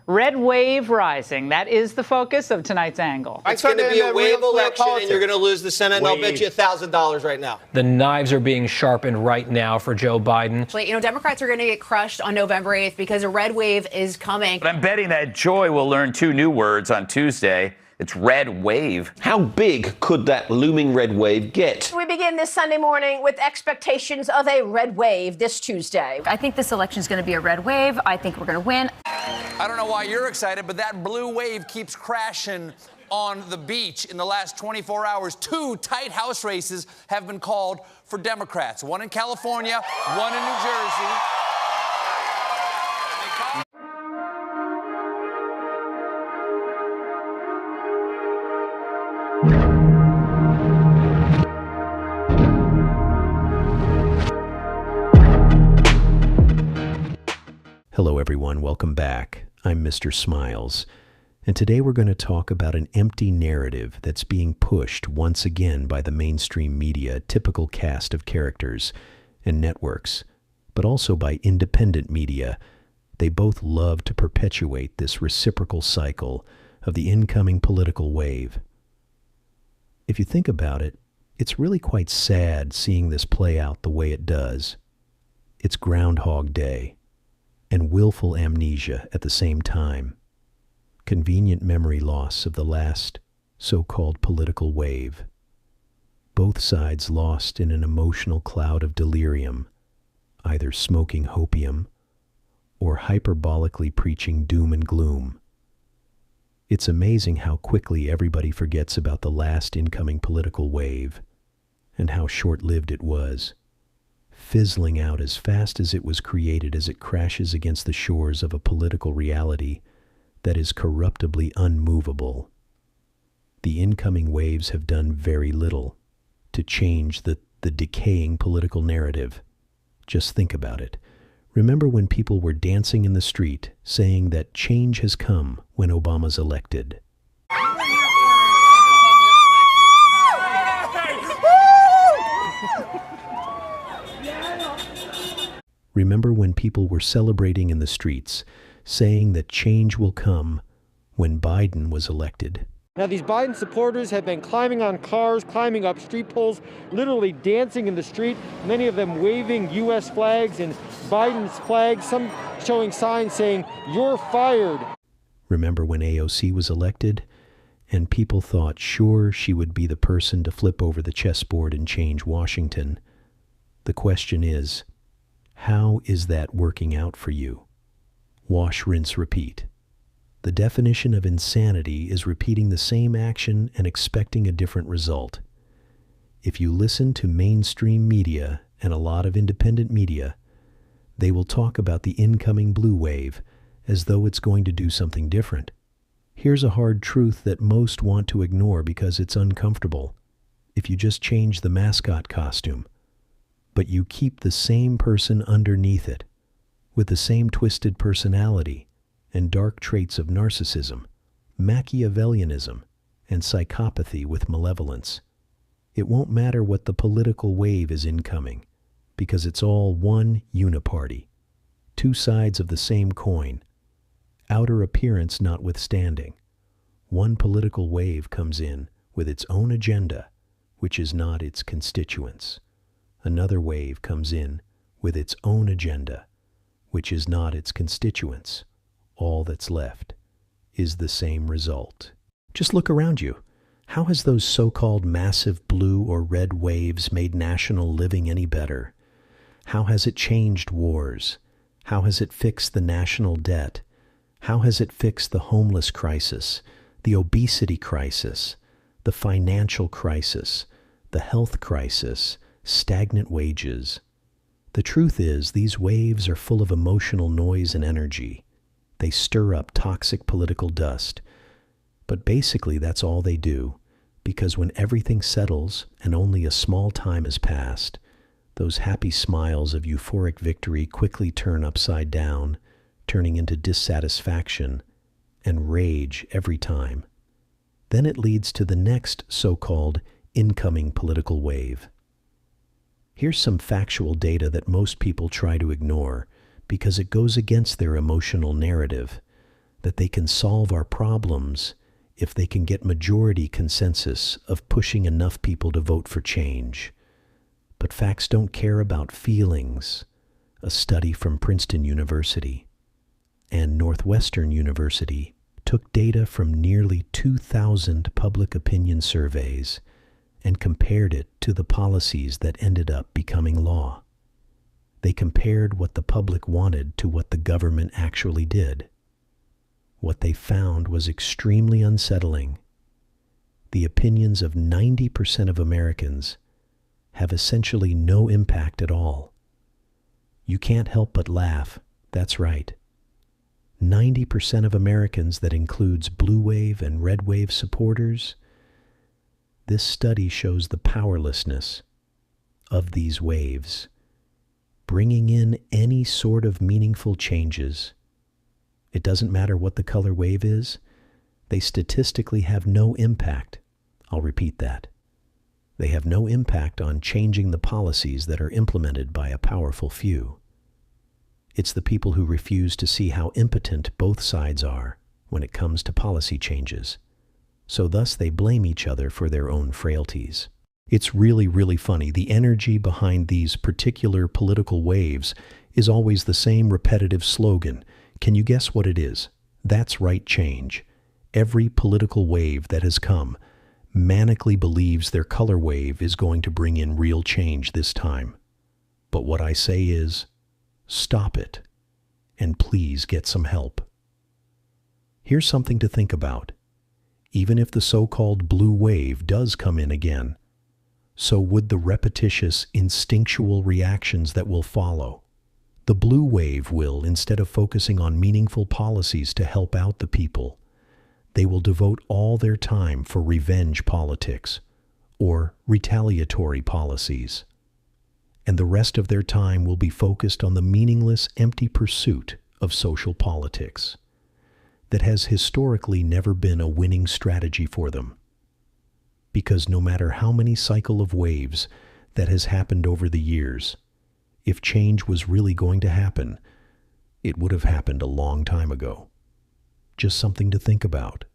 Red wave rising. That is the focus of tonight's angle. It's going to be a wave election, and you're going to lose the Senate, and I'll bet you $1,000 right now. The knives are being sharpened right now for Joe Biden. You know, Democrats are going to get crushed on November 8th because a red wave is coming. But I'm betting that Joy will learn 2 new words on Tuesday. It's red wave. How big could that looming red wave get? We begin this Sunday morning with expectations of a red wave this Tuesday. I think this election is going to be a red wave. I think we're going to win. I don't know why you're excited, but that blue wave keeps crashing on the beach. In the last 24 hours, 2 tight House races have been called for Democrats. One in California, one in New Jersey. Hello everyone, welcome back. I'm Mr. Smiles, and today we're going to talk about an empty narrative that's being pushed once again by the mainstream media, typical cast of characters and networks, but also by independent media. They both love to perpetuate this reciprocal cycle of the incoming political wave. If you think about it, it's really quite sad seeing this play out the way it does. It's Groundhog Day and willful amnesia at the same time. Convenient memory loss of the last so-called political wave. Both sides lost in an emotional cloud of delirium, either smoking hopium or hyperbolically preaching doom and gloom. It's amazing how quickly everybody forgets about the last incoming political wave and how short-lived it was, fizzling out as fast as it was created as it crashes against the shores of a political reality that is corruptibly unmovable. The incoming waves have done very little to change the decaying political narrative. Just think about it. Remember when people were dancing in the street saying that change has come when Obama's elected? Remember when people were celebrating in the streets, saying that change will come when Biden was elected? Now, these Biden supporters have been climbing on cars, climbing up street poles, literally dancing in the street, many of them waving U.S. flags and Biden's flags, some showing signs saying, "You're fired." Remember when AOC was elected, and people thought sure she would be the person to flip over the chessboard and change Washington? The question is, how is that working out for you? Wash, rinse, repeat. The definition of insanity is repeating the same action and expecting a different result. If you listen to mainstream media and a lot of independent media, they will talk about the incoming blue wave as though it's going to do something different. Here's a hard truth that most want to ignore because it's uncomfortable. If you just change the mascot costume, but you keep the same person underneath it, with the same twisted personality and dark traits of narcissism, Machiavellianism, and psychopathy with malevolence, it won't matter what the political wave is incoming, because it's all one uniparty, 2 sides of the same coin, outer appearance notwithstanding. One political wave comes in with its own agenda, which is not its constituents. Another wave comes in with its own agenda, which is not its constituents. All that's left is the same result. Just look around you. How has those so-called massive blue or red waves made national living any better? How has it changed wars? How has it fixed the national debt? How has it fixed the homeless crisis, the obesity crisis, the financial crisis, the health crisis, stagnant wages? The truth is, these waves are full of emotional noise and energy. They stir up toxic political dust. But basically that's all they do, because when everything settles and only a small time has passed, those happy smiles of euphoric victory quickly turn upside down, turning into dissatisfaction and rage every time. Then it leads to the next so-called incoming political wave. Here's some factual data that most people try to ignore because it goes against their emotional narrative. that they can solve our problems if they can get majority consensus of pushing enough people to vote for change. But facts don't care about feelings. A study from Princeton University and Northwestern University took data from nearly 2,000 public opinion surveys and compared it to the policies that ended up becoming law. They compared what the public wanted to what the government actually did. What they found was extremely unsettling. The opinions of 90% of Americans have essentially no impact at all. You can't help but laugh. That's right. 90% of Americans, that includes blue wave and red wave supporters. This study shows the powerlessness of these waves. Bringing in any sort of meaningful changes. It doesn't matter what the color wave is. They statistically have no impact. I'll repeat that. They have no impact on changing the policies that are implemented by a powerful few. It's the people who refuse to see how impotent both sides are when it comes to policy changes. So thus they blame each other for their own frailties. It's really, really funny. The energy behind these particular political waves is always the same repetitive slogan. Can you guess what it is? That's right, change. Every political wave that has come manically believes their color wave is going to bring in real change this time. But what I say is, stop it, and please get some help. Here's something to think about. Even if the so-called blue wave does come in again, so would the repetitious, instinctual reactions that will follow. The blue wave will, instead of focusing on meaningful policies to help out the people, they will devote all their time for revenge politics or retaliatory policies. And the rest of their time will be focused on the meaningless, empty pursuit of social politics that has historically never been a winning strategy for them. Because no matter how many cycle of waves that has happened over the years, if change was really going to happen, it would have happened a long time ago. Just something to think about.